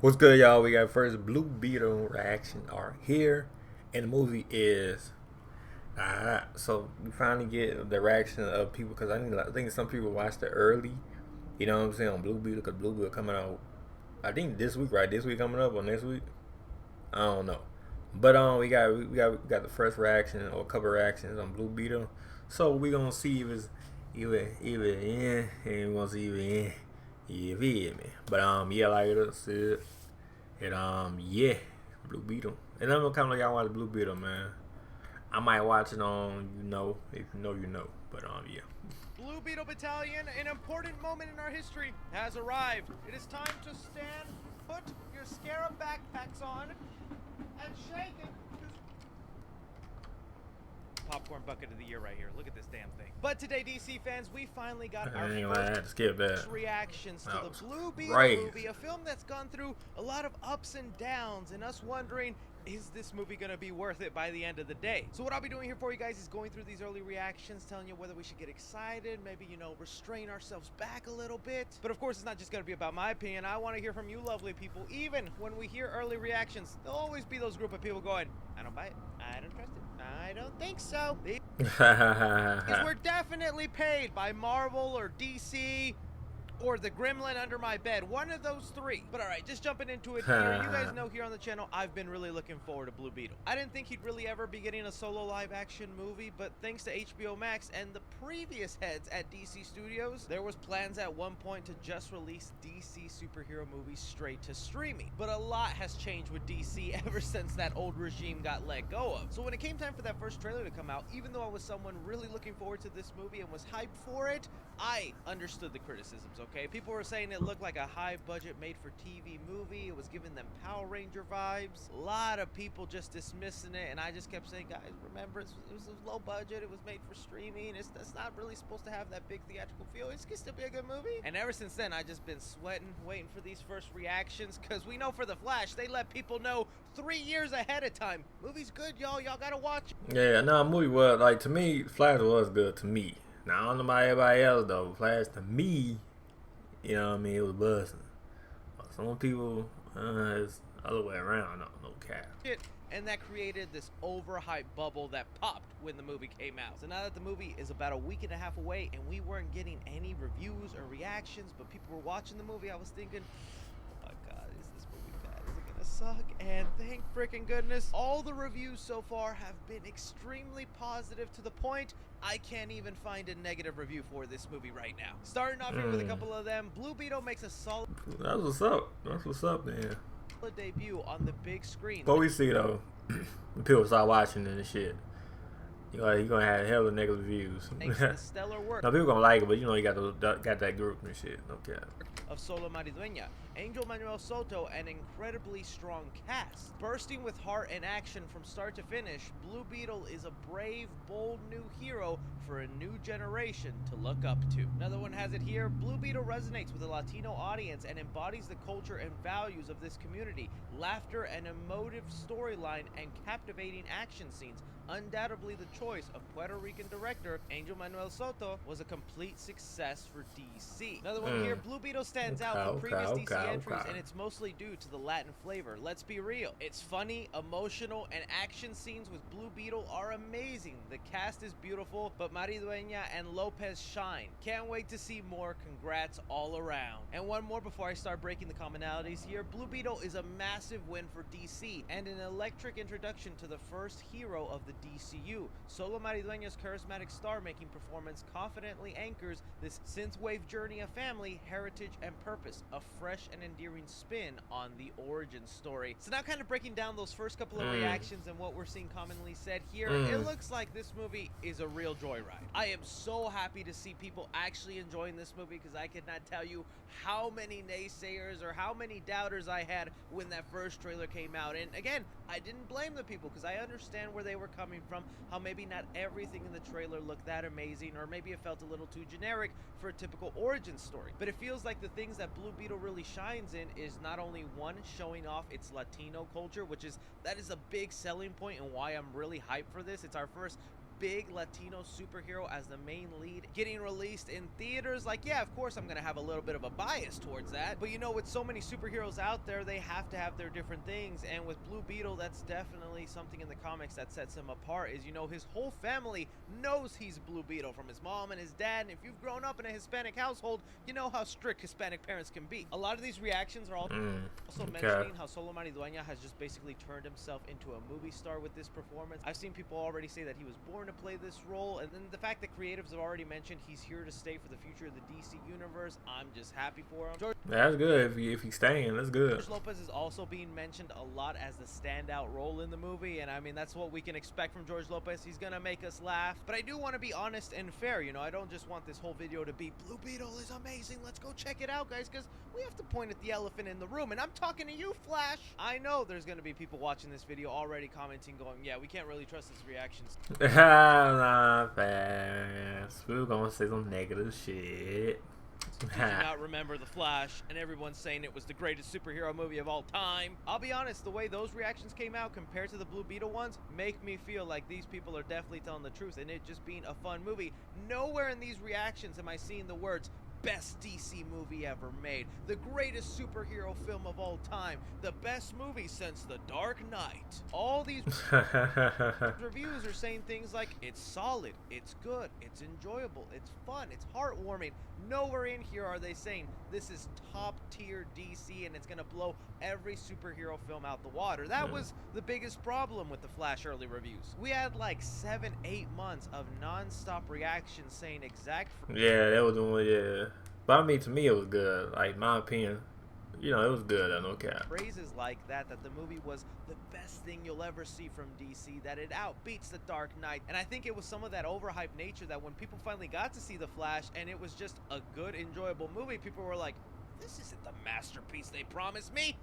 What's good, y'all? We got first Blue Beetle reaction are here, and the movie is so we finally get the reaction of people because I think some people watched it early. You know what I'm saying, on Blue Beetle, because Blue Beetle coming out, I think this week, right? This week coming up or next week? I don't know. But we got the first reaction or a couple reactions on Blue Beetle. So we gonna see if it's either in and we gonna see if it's in. You feel me? But yeah, like I said, and yeah, Blue Beetle. And I'm gonna kind of like y'all watch Blue Beetle, man. I might watch it on, if you know, you know. But yeah. Blue Beetle Battalion, an important moment in our history has arrived. It is time to stand, put your scarab backpacks on, and shake it. Popcorn bucket of the year right here. Look at this damn thing. But today, DC fans, we finally got our first reactions to the Blue Beetle movie, a film that's gone through a lot of ups and downs, and us wondering, is this movie gonna be worth it by the end of the day? So what I'll be doing here for you guys is going through these early reactions, telling you whether we should get excited, maybe, restrain ourselves back a little bit. But of course, it's not just gonna be about my opinion. I wanna hear from you lovely people. Even when we hear early reactions, there'll always be those group of people going, I don't buy it, I don't trust it, I don't think so. Because we're definitely paid by Marvel or DC or the gremlin under my bed. One of those three. But alright, just jumping into it here. You guys know here on the channel, I've been really looking forward to Blue Beetle. I didn't think he'd really ever be getting a solo live action movie, but thanks to HBO Max and the previous heads at DC Studios, there was plans at one point to just release DC superhero movies straight to streaming. But a lot has changed with DC ever since that old regime got let go of. So when it came time for that first trailer to come out, even though I was someone really looking forward to this movie and was hyped for it, I understood the criticisms, okay? People were saying it looked like a high-budget made-for-TV movie. It was giving them Power Ranger vibes. A lot of people just dismissing it, and I just kept saying, guys, remember, it was a low budget. It was made for streaming. It's not really supposed to have that big theatrical feel. It can still be a good movie. And ever since then, I've just been sweating, waiting for these first reactions, because we know for The Flash, they let people know 3 years ahead of time. Movie's good, y'all. Y'all gotta watch it. Yeah, no, movie was, like, to me, Flash was good to me. Now, I don't know about everybody else, though. Flash, to me, you know what I mean, it was buzzing. Some people, it's the other way around, no cap. And that created this overhyped bubble that popped when the movie came out. So now that the movie is about a week and a half away and we weren't getting any reviews or reactions, but people were watching the movie, I was thinking, oh my god, is this movie bad? Is it gonna suck? And thank freaking goodness, all the reviews so far have been extremely positive, to the point I can't even find a negative review for this movie right now. Starting off here with a couple of them, Blue Beetle makes a solid... That's what's up. That's what's up, man. ...debut on the big screen. What we see, though, when people start watching and shit, you're gonna have hella negative reviews. Stellar work. Now, people gonna like it, but you got that group and shit. Okay. Of SoLLUMINATI, Angel Manuel Soto, an incredibly strong cast. Bursting with heart and action from start to finish, Blue Beetle is a brave, bold new hero for a new generation to look up to. Another one has it here, Blue Beetle resonates with a Latino audience and embodies the culture and values of this community. Laughter, an emotive storyline, and captivating action scenes. Undoubtedly the choice of Puerto Rican director Angel Manuel Soto was a complete success for DC. Another one here, Blue Beetle stands out from previous DC entries, and it's mostly due to the Latin flavor. Let's be real. It's funny, emotional, and action scenes with Blue Beetle are amazing. The cast is beautiful, but Maridueña and Lopez shine. Can't wait to see more. Congrats all around. And one more before I start breaking the commonalities here. Blue Beetle is a massive win for DC and an electric introduction to the first hero of the DCU. Solo Maridueña's charismatic star-making performance confidently anchors this synthwave journey of family, heritage, and purpose. A fresh and endearing spin on the origin story. So now kind of breaking down those first couple of reactions and what we're seeing commonly said here, it looks like this movie is a real joyride. I am so happy to see people actually enjoying this movie, because I could not tell you how many naysayers or how many doubters I had when that first trailer came out. And again, I didn't blame the people, because I understand where they were coming from, how maybe not everything in the trailer looked that amazing, or maybe it felt a little too generic for a typical origin story. But it feels like the things that Blue Beetle really shines in is not only, one, showing off its Latino culture, that is a big selling point and why I'm really hyped for this. It's our first big Latino superhero as the main lead getting released in theaters, like, yeah, of course I'm gonna have a little bit of a bias towards that, but you know, with so many superheroes out there, they have to have their different things, and with Blue Beetle, that's definitely something in the comics that sets him apart, is, you know, his whole family knows he's Blue Beetle, from his mom and his dad, and if you've grown up in a Hispanic household, you know how strict Hispanic parents can be. A lot of these reactions are also mentioning how SoLLUMINATI has just basically turned himself into a movie star with this performance. I've seen people already say that he was born to play this role, and then the fact that creatives have already mentioned he's here to stay for the future of the DC universe, I'm just happy for him. That's good if he's staying. That's good. George Lopez is also being mentioned a lot as the standout role in the movie, and I mean, that's what we can expect from George Lopez. He's gonna make us laugh, but I do want to be honest and fair. You know, I don't just want this whole video to be Blue Beetle is amazing, let's go check it out, guys, because we have to point at the elephant in the room, and I'm talking to you, Flash. I know there's gonna be people watching this video already commenting going, yeah, we can't really trust his reactions. Nah, fast. We're gonna say some negative shit. Did you not remember The Flash, and everyone's saying it was the greatest superhero movie of all time? I'll be honest, the way those reactions came out compared to the Blue Beetle ones make me feel like these people are definitely telling the truth and it just being a fun movie. Nowhere in these reactions am I seeing the words best DC movie ever made, the greatest superhero film of all time, the best movie since The Dark Knight. All these reviews are saying things like, it's solid, it's good, it's enjoyable, it's fun, it's heartwarming. Nowhere in here are they saying this is top tier DC and it's gonna blow every superhero film out the water. That was the biggest problem with the Flash early reviews. We had like 7-8 months of non-stop reactions saying yeah, that was doing, yeah. But I mean, to me, it was good. Like, my opinion, you know, it was good. No cap. Phrases like that the movie was the best thing you'll ever see from DC, that it outbeats The Dark Knight. And I think it was some of that overhyped nature that when people finally got to see The Flash and it was just a good, enjoyable movie, people were like, this isn't the masterpiece they promised me.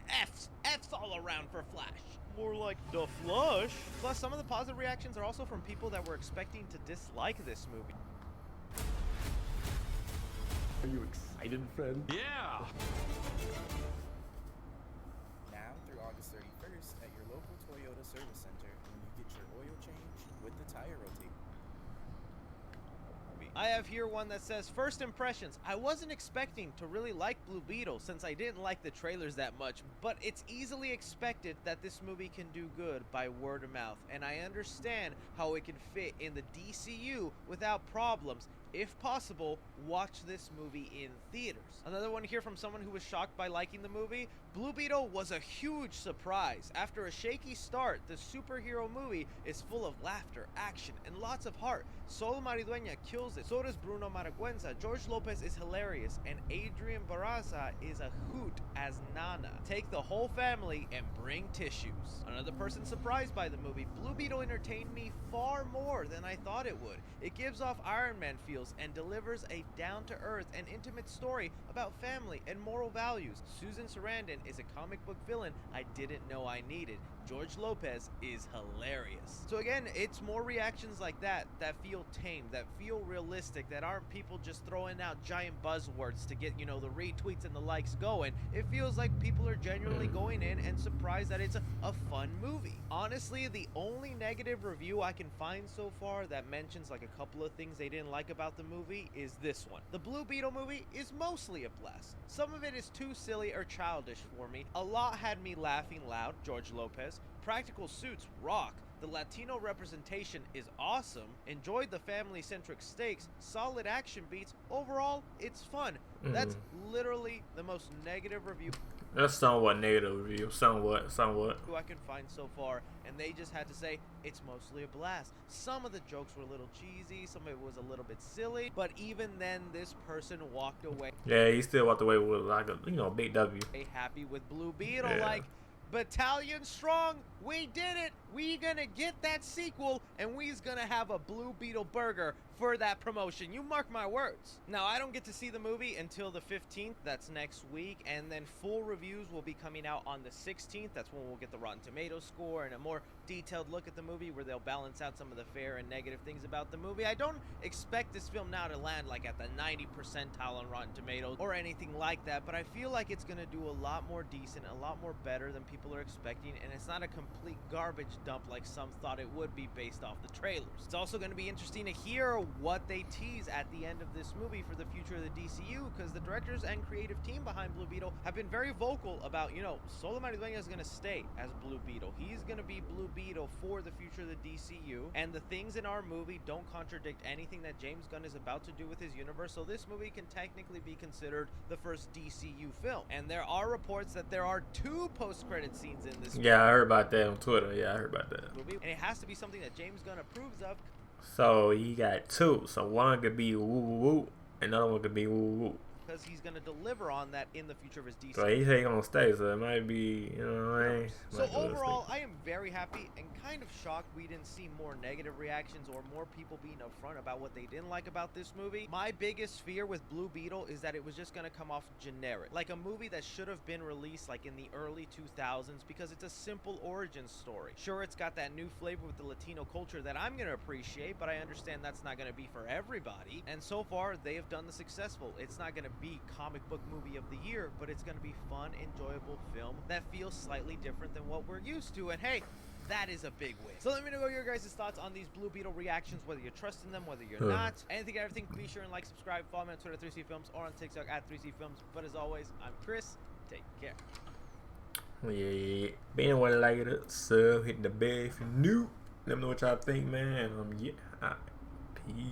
F's all around for Flash. More like the Flush. Plus, some of the positive reactions are also from people that were expecting to dislike this movie. Are you excited, friend? Yeah! Now through August 31st at your local Toyota service center when you get your oil change with the tire rotate. I have here one that says, first impressions. I wasn't expecting to really like Blue Beetle since I didn't like the trailers that much, but it's easily expected that this movie can do good by word of mouth, and I understand how it can fit in the DCU without problems. If possible, watch this movie in theaters. Another one here from someone who was shocked by liking the movie. Blue Beetle was a huge surprise. After a shaky start, the superhero movie is full of laughter, action, and lots of heart. SoLLUMINATI kills it. So does Bruno Maragüenza. George Lopez is hilarious, and Adrian Barraza is a hoot as Nana. Take the whole family and bring tissues. Another person surprised by the movie. Blue Beetle entertained me far more than I thought it would. It gives off Iron Man feels and delivers a down-to-earth and intimate story about family and moral values. Susan Sarandon is a comic book villain I didn't know I needed. George Lopez is hilarious. So again, it's more reactions like that that feel tame, that feel realistic, that aren't people just throwing out giant buzzwords to get, you know, the retweets and the likes going. It feels like people are genuinely going in and surprised that it's a fun movie. Honestly, the only negative review I can find so far that mentions like a couple of things they didn't like about the movie is this one. The Blue Beetle movie is mostly a blast. Some of it is too silly or childish for me. A lot had me laughing loud, George Lopez. Practical suits rock. The Latino representation is awesome. Enjoyed the family-centric stakes. Solid action beats. Overall, it's fun. That's literally the most negative review. That's somewhat negative review. Somewhat. Who I can find so far, and they just had to say it's mostly a blast. Some of the jokes were a little cheesy, some of it was a little bit silly, but even then, this person walked away. Yeah, he still walked away with like a, you know, big W. Happy with Blue Beetle, Yeah. like Battalion Strong. We did it. We gonna get that sequel, and we's gonna have a Blue Beetle burger for that promotion. You mark my words. Now, I don't get to see the movie until the 15th. That's next week, and then full reviews will be coming out on the 16th. That's when we'll get the Rotten Tomatoes score and a more detailed look at the movie where they'll balance out some of the fair and negative things about the movie. I don't expect this film now to land like at the 90 percentile on Rotten Tomatoes or anything like that, but I feel like it's gonna do a lot more decent, a lot more better than people are expecting, and it's not a complete garbage dump like some thought it would be based off the trailers. It's also gonna be interesting to hear what they tease at the end of this movie for the future of the DCU, because the directors and creative team behind Blue Beetle have been very vocal about, you know, SoLLUMINATI is gonna stay as Blue Beetle. He's gonna be Blue Beetle for the future of the DCU, and the things in our movie don't contradict anything that James Gunn is about to do with his universe, so this movie can technically be considered the first DCU film. And there are reports that there are 2 post-credit scenes in this movie. Yeah, I heard about that on Twitter. Yeah, I heard about that. Movie, and it has to be something that James Gunn approves of. So he got 2. So one could be woo woo woo, another one could be woo woo. Because he's going to deliver on that in the future of his DC. So he said he's gonna stay, so it might be, you know what I mean? So overall, I am very happy and kind of shocked we didn't see more negative reactions or more people being upfront about what they didn't like about this movie. My biggest fear with Blue Beetle is that it was just going to come off generic, like a movie that should have been released like in the early 2000s, because it's a simple origin story. Sure, it's got that new flavor with the Latino culture that I'm going to appreciate, but I understand that's not going to be for everybody. And so far, they have done the successful. It's not going to be comic book movie of the year, but it's going to be fun, enjoyable film that feels slightly different than what we're used to. And hey, that is a big win. So let me know your guys' thoughts on these Blue Beetle reactions, whether you're trusting them, whether you're not. Anything and everything, be sure and like, subscribe, follow me on Twitter, 3C Films, or on TikTok at 3C Films. But as always, I'm Chris. Take care. Yeah. Being one like it, sub, hit the bell if you're new. Let me know what y'all think, man. Yeah. Peace.